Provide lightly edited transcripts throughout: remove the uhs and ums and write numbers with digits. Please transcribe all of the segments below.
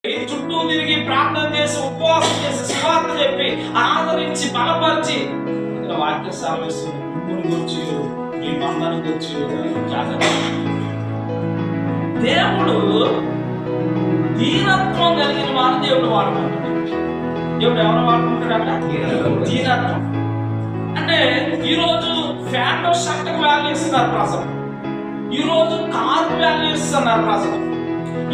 చుట్టూ తిరిగి ప్రార్థన చేసి ఉపవాసం చేసి సువార్త చెప్పి ఆదరించి బలపరిచి వాక్య సామేస్తుంది గురించి మీ బంధాన్ని గురించి దేవుడు దీనత్వం కలిగిన వారు దేవుడు వాడుకుంటాడు. దేవుడు ఎవరు వాడుకుంటాడంట? దీనత్వం. అంటే ఈరోజు ఫ్యాన్ షర్ట్కి వాల్యూ ఇస్తున్నారు ప్రజలు, ఈరోజు కారు వాల్యూ ఇస్తున్నారు ప్రజలు,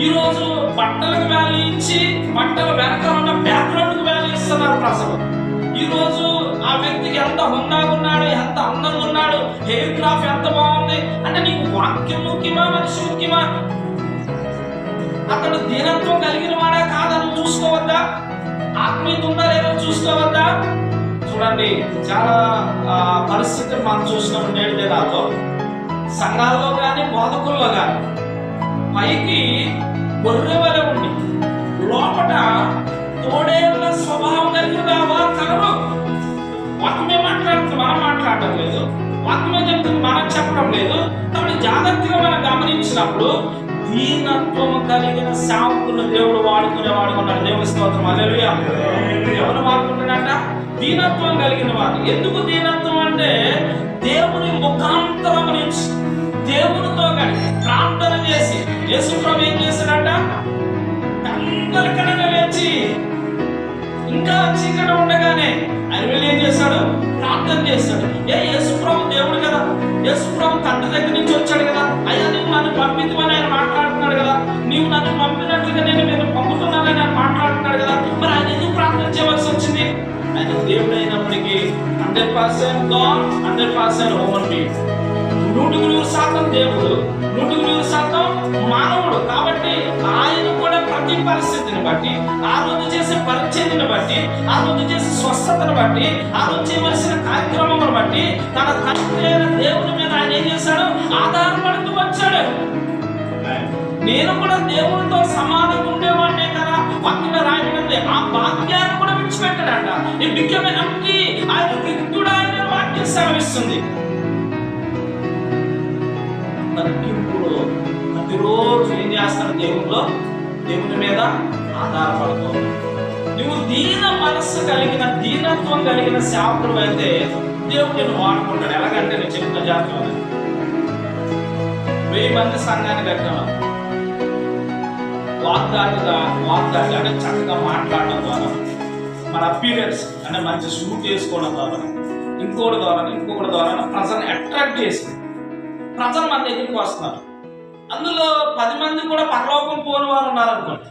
ఈరోజు బట్టలకు వాల్యూ ఇచ్చి బట్టల వెనక ఉన్న బ్యాక్గ్రౌండ్కి వాల్యూ ఇస్తున్నారు ప్రజలు. ఈరోజు ఆ వ్యక్తికి ఎంత హుందాగా ఉన్నాడు, ఎంత అందంగా ఉన్నాడు, హెయిర్ క్రాఫ్ ఎంత బాగుంది అంటే నీకు వాక్యం ముఖ్యమా మనిషి ముఖ్యమా? అతడు దీనత్వం కలిగిన వాడా కాదని చూసుకోవద్దా? ఆత్మీయత ఉందా లేదో చూసుకోవద్దా? చూడండి, చాలా పరిస్థితులు మనం చూసినప్పుడు నేడు దినాల్లో సంఘాల్లో కానీ బోధకుల్లో కానీ పైకి గొర్రె వలె ఉండి లోపల తోడేళ్ల స్వభావం కలిగిన వారు కలరు. వాక్యమే మాట్లాడుతుంది, మనం మాట్లాడటం లేదు. వాక్యమే చెప్తుంది, మనం చెప్పడం లేదు. కాబట్టి జాగ్రత్తగా మనం గమనించినప్పుడు దీనత్వం కలిగిన సేవకులను దేవుడు వాడుకున్నాడు. దేవుని స్తోత్రం, హల్లెలూయా. ఎవరు వాడుకుంటున్నాడ? దీనత్వం కలిగిన వారు. ఎందుకు దీనత్వం అంటే దేవుని ముఖాంతరం నుంచి దేవునితో కానీ ప్రార్థన చేసి యేసు ప్రభు ఏం చేశాడంట? అందరికన్నా లేచి ఇంకా చీకటి ఉండగానే ఆయన వెళ్ళి ఏం చేశాడు? ప్రార్థన చేశాడు. యేసు ప్రభు దేవుడు కదా, యేసు ప్రభు తండ్రి దగ్గర నుంచి వచ్చాడు కదా, అయ్యా నువ్వు నన్ను పంపిద్దామని ఆయన మాట్లాడుతున్నాడు కదా, నీవు నన్ను పంపినట్లుగా నేను పంపుతున్నానని ఆయన మాట్లాడుతున్నాడు కదా, మరి ఆయన ఎందుకు ప్రార్థన చేయవలసి వచ్చింది? ఆయన దేవుడు అయినప్పటికీ 100% గాడ్, 100% హ్యూమన్ బీయింగ్. 100% దేవుడు, 100% మానవుడు. కాబట్టి ఆయన కూడా ప్రతి పరిస్థితిని బట్టి, ఆ రోజు చేసే పరిచర్యను బట్టి, ఆ రోజు చేసే స్వస్థతను బట్టి, ఆ రోజు చేయవలసిన కార్యక్రమం బట్టి తన తండ్రి అయిన దేవుని మీద ఆయన ఏం చేశాడు? ఆధారపడుతూ వచ్చాడు. నేను కూడా దేవునితో సమానంగా ఉండేవాడినే కదా, వాక్యంలో రాయబడింది. ఆ వాక్యాన్ని కూడా విడిచిపెట్టాడంట. ఈ బిగ్గమ ఎంప్టీ, ఆయన రిక్తుడు, ఆయన వాక్యం సెలవిస్తుంది. తగ్గింపులో ప్రతిరోజు ఏం చేస్తాడు? దేవుని మీద ఆధారపడుతూ నువ్వు దీన మనస్సు కలిగిన దీనత్వం కలిగిన సేవకుడు అయితే దేవుడు నేను వాడుకుంటాడు. ఎలాగంటే నేను చెప్తున్న జాతర 1000 మంది సంఘాన్ని కట్టాను. వాగ్దాటి అంటే చక్కగా మాట్లాడడం ద్వారా, మన అపీరెన్స్ అంటే మంచి సూట్ వేసుకోవడం ద్వారా, ఇంకొకటి ద్వారా ప్రజల్ని అట్రాక్ట్ చేసి ప్రజలు మన దగ్గరికి వస్తున్నారు. అందులో 10 మంది కూడా పరలోకం పోని వారు ఉన్నారనుకోండి.